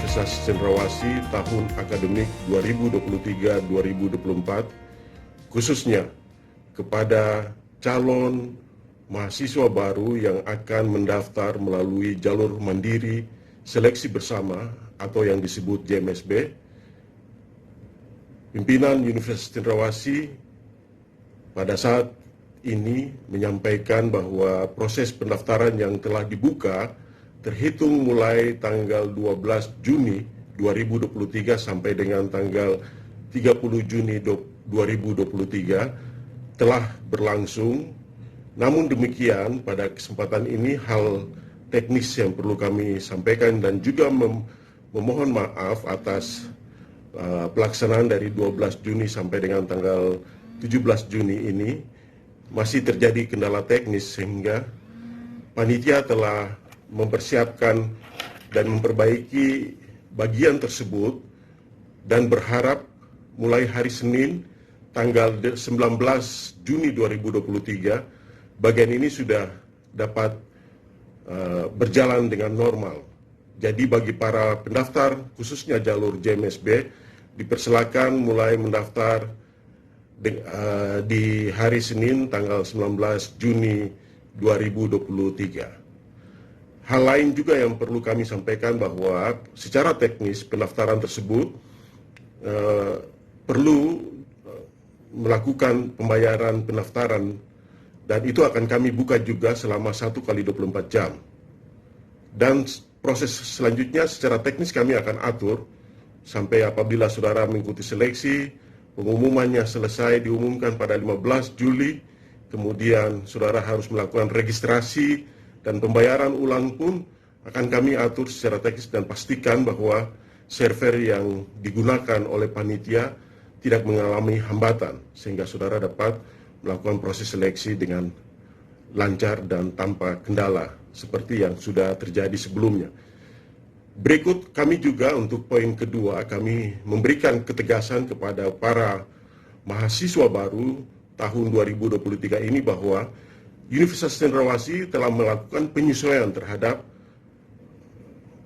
Universitas Cenderawasih tahun akademik 2023-2024, khususnya kepada calon mahasiswa baru yang akan mendaftar melalui jalur mandiri seleksi bersama atau yang disebut JMSB. Pimpinan Universitas Cenderawasih pada saat ini menyampaikan bahwa proses pendaftaran yang telah dibuka terhitung mulai tanggal 12 Juni 2023 sampai dengan tanggal 30 Juni 2023 telah berlangsung. Namun demikian, pada kesempatan ini hal teknis yang perlu kami sampaikan dan juga memohon maaf atas pelaksanaan dari 12 Juni sampai dengan tanggal 17 Juni ini masih terjadi kendala teknis, sehingga panitia telah mempersiapkan dan memperbaiki bagian tersebut dan berharap mulai hari Senin tanggal 19 Juni 2023 bagian ini sudah dapat berjalan dengan normal. Jadi bagi para pendaftar khususnya jalur JMSB dipersilakan mulai mendaftar di hari Senin tanggal 19 Juni 2023. Hal lain juga yang perlu kami sampaikan bahwa secara teknis pendaftaran tersebut perlu melakukan pembayaran pendaftaran, dan itu akan kami buka juga selama 1 kali 24 jam. Dan proses selanjutnya secara teknis kami akan atur sampai apabila saudara mengikuti seleksi, pengumumannya selesai diumumkan pada 15 Juli, kemudian saudara harus melakukan registrasi dan pembayaran ulang pun akan kami atur secara teknis dan pastikan bahwa server yang digunakan oleh panitia tidak mengalami hambatan sehingga saudara dapat melakukan proses seleksi dengan lancar dan tanpa kendala seperti yang sudah terjadi sebelumnya. Berikut kami juga untuk poin kedua, kami memberikan ketegasan kepada para mahasiswa baru tahun 2023 ini bahwa Universitas Cenderawasih telah melakukan penyesuaian terhadap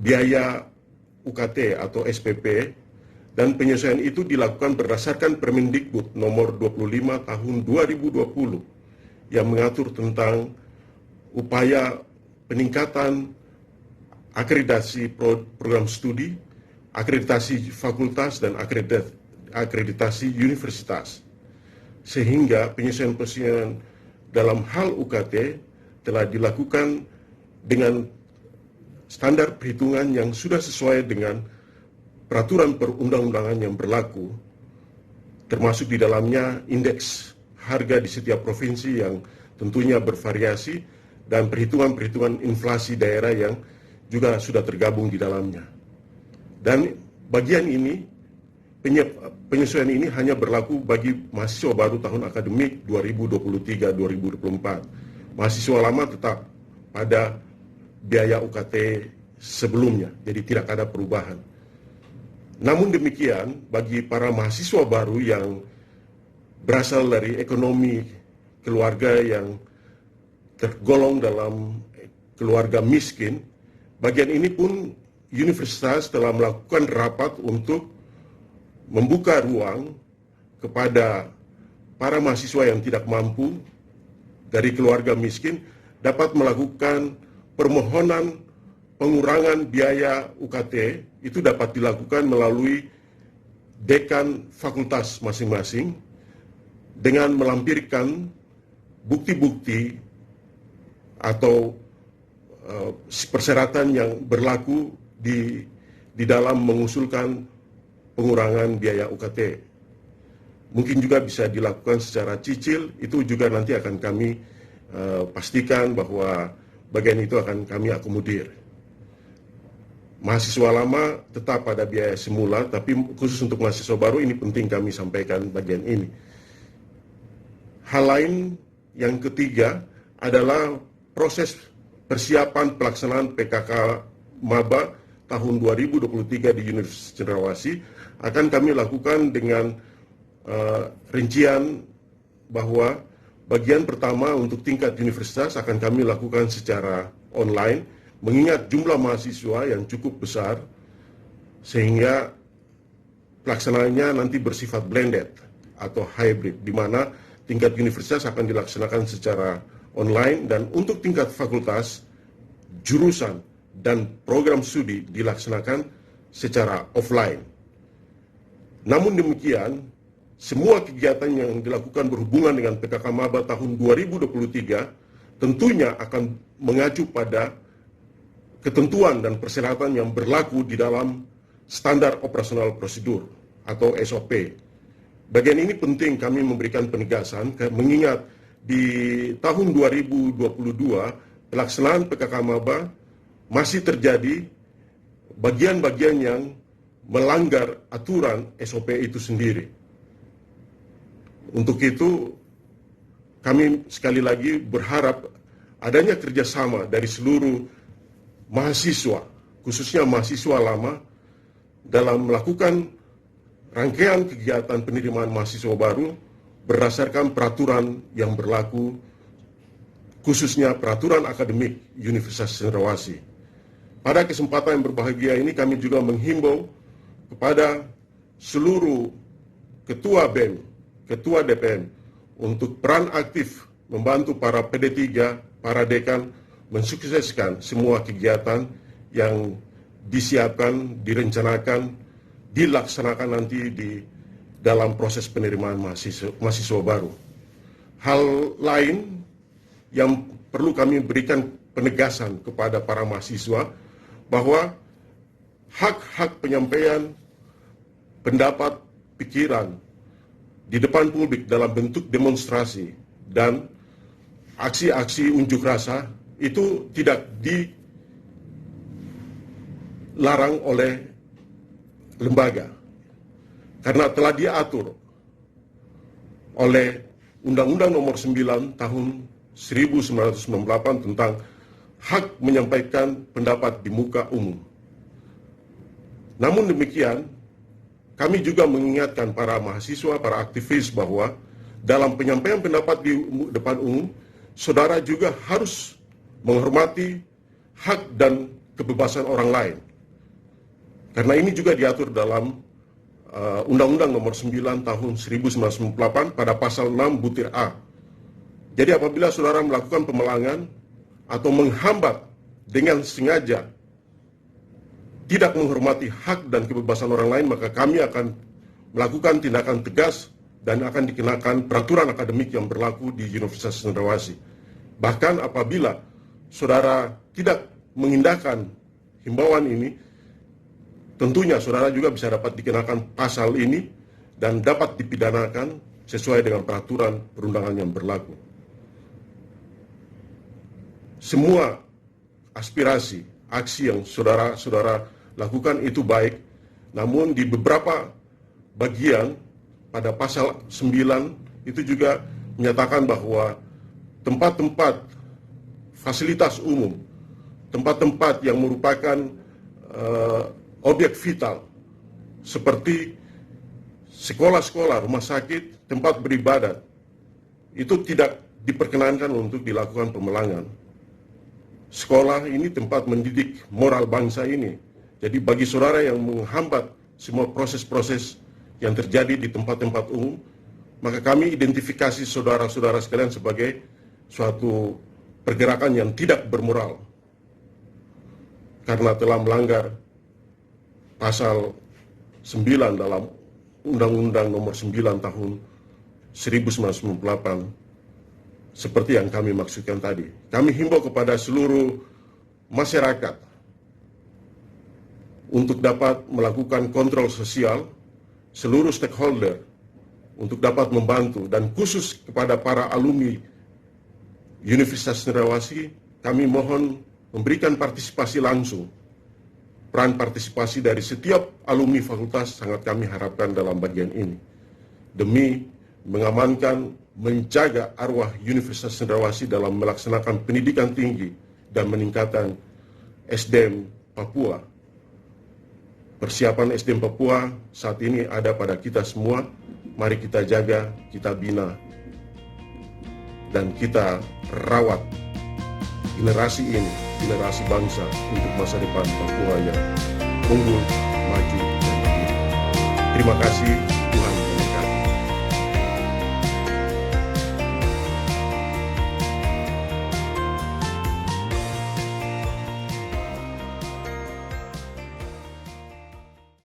biaya UKT atau SPP, dan penyesuaian itu dilakukan berdasarkan Permendikbud nomor 25 tahun 2020 yang mengatur tentang upaya peningkatan akreditasi program studi, akreditasi fakultas, dan akreditasi universitas. Sehingga penyesuaian-penyesuaian dalam hal UKT telah dilakukan dengan standar perhitungan yang sudah sesuai dengan peraturan perundang-undangan yang berlaku, termasuk di dalamnya indeks harga di setiap provinsi yang tentunya bervariasi, dan perhitungan-perhitungan inflasi daerah yang juga sudah tergabung di dalamnya. Dan bagian ini, penyesuaian ini hanya berlaku bagi mahasiswa baru tahun akademik 2023-2024. Mahasiswa lama tetap pada biaya UKT sebelumnya, jadi tidak ada perubahan. Namun demikian, bagi para mahasiswa baru yang berasal dari ekonomi keluarga yang tergolong dalam keluarga miskin, bagian ini pun universitas telah melakukan rapat untuk membuka ruang kepada para mahasiswa yang tidak mampu dari keluarga miskin dapat melakukan permohonan pengurangan biaya UKT. Itu dapat dilakukan melalui dekan fakultas masing-masing dengan melampirkan bukti-bukti atau persyaratan yang berlaku di dalam mengusulkan pengurangan biaya UKT. Mungkin juga bisa dilakukan secara cicil, itu juga nanti akan kami pastikan bahwa bagian itu akan kami akomodir. Mahasiswa lama tetap pada biaya semula, tapi khusus untuk mahasiswa baru ini penting kami sampaikan bagian ini. Hal lain yang ketiga adalah proses persiapan pelaksanaan PKK Maba tahun 2023 di Universitas Cenderawasih akan kami lakukan dengan rincian bahwa bagian pertama untuk tingkat universitas akan kami lakukan secara online, mengingat jumlah mahasiswa yang cukup besar sehingga pelaksanaannya nanti bersifat blended atau hybrid, di mana tingkat universitas akan dilaksanakan secara online dan untuk tingkat fakultas, jurusan, dan program studi dilaksanakan secara offline. Namun demikian, semua kegiatan yang dilakukan berhubungan dengan PKK Maba tahun 2023 tentunya akan mengacu pada ketentuan dan persyaratan yang berlaku di dalam standar operasional prosedur atau SOP. Bagian ini penting kami memberikan penegasan, mengingat di tahun 2022 pelaksanaan PKK Maba masih terjadi bagian-bagian yang melanggar aturan SOP itu sendiri. Untuk itu, kami sekali lagi berharap adanya kerjasama dari seluruh mahasiswa, khususnya mahasiswa lama, dalam melakukan rangkaian kegiatan penerimaan mahasiswa baru berdasarkan peraturan yang berlaku, khususnya peraturan akademik Universitas Cendrawasih. Pada kesempatan yang berbahagia ini kami juga menghimbau kepada seluruh ketua BEM, ketua DPM untuk peran aktif membantu para PD3, para dekan mensukseskan semua kegiatan yang disiapkan, direncanakan, dilaksanakan nanti di dalam proses penerimaan mahasiswa baru. Hal lain yang perlu kami berikan penegasan kepada para mahasiswa bahwa hak-hak penyampaian pendapat, pikiran di depan publik dalam bentuk demonstrasi dan aksi-aksi unjuk rasa itu tidak dilarang oleh lembaga, karena telah diatur oleh Undang-Undang Nomor 9 Tahun 1998 tentang hak menyampaikan pendapat di muka umum. Namun demikian, kami juga mengingatkan para mahasiswa, para aktivis bahwa dalam penyampaian pendapat di depan umum, saudara juga harus menghormati hak dan kebebasan orang lain. Karena ini juga diatur dalam Undang-Undang Nomor 9 Tahun 1998 pada pasal 6 butir A. Jadi apabila saudara melakukan pemalangan atau menghambat dengan sengaja tidak menghormati hak dan kebebasan orang lain, maka kami akan melakukan tindakan tegas dan akan dikenakan peraturan akademik yang berlaku di Universitas Cendrawasih. Bahkan apabila saudara tidak mengindahkan himbauan ini, tentunya saudara juga bisa dapat dikenakan pasal ini dan dapat dipidanakan sesuai dengan peraturan perundangan yang berlaku. Semua aspirasi, aksi yang saudara-saudara lakukan itu baik, namun di beberapa bagian pada pasal 9 itu juga menyatakan bahwa tempat-tempat fasilitas umum, tempat-tempat yang merupakan objek vital seperti sekolah-sekolah, rumah sakit, tempat beribadat, itu tidak diperkenankan untuk dilakukan pemalangan. Sekolah ini tempat mendidik moral bangsa ini. Jadi bagi saudara yang menghambat semua proses-proses yang terjadi di tempat-tempat umum, maka kami identifikasi saudara-saudara sekalian sebagai suatu pergerakan yang tidak bermoral karena telah melanggar pasal 9 dalam Undang-Undang Nomor 9 Tahun 1998 seperti yang kami maksudkan tadi. Kami himbau kepada seluruh masyarakat untuk dapat melakukan kontrol sosial, seluruh stakeholder untuk dapat membantu, dan khusus kepada para alumni Universitas Cendrawasih, kami mohon memberikan partisipasi langsung. Peran partisipasi dari setiap alumni fakultas sangat kami harapkan dalam bagian ini, demi mengamankan, menjaga arwah Universitas Cendrawasih dalam melaksanakan pendidikan tinggi dan meningkatkan SDM Papua. Persiapan SDM Papua saat ini ada pada kita semua. Mari kita jaga, kita bina, dan kita rawat generasi ini, generasi bangsa untuk masa depan Papua yang unggul, maju dan berdiri. Terima kasih.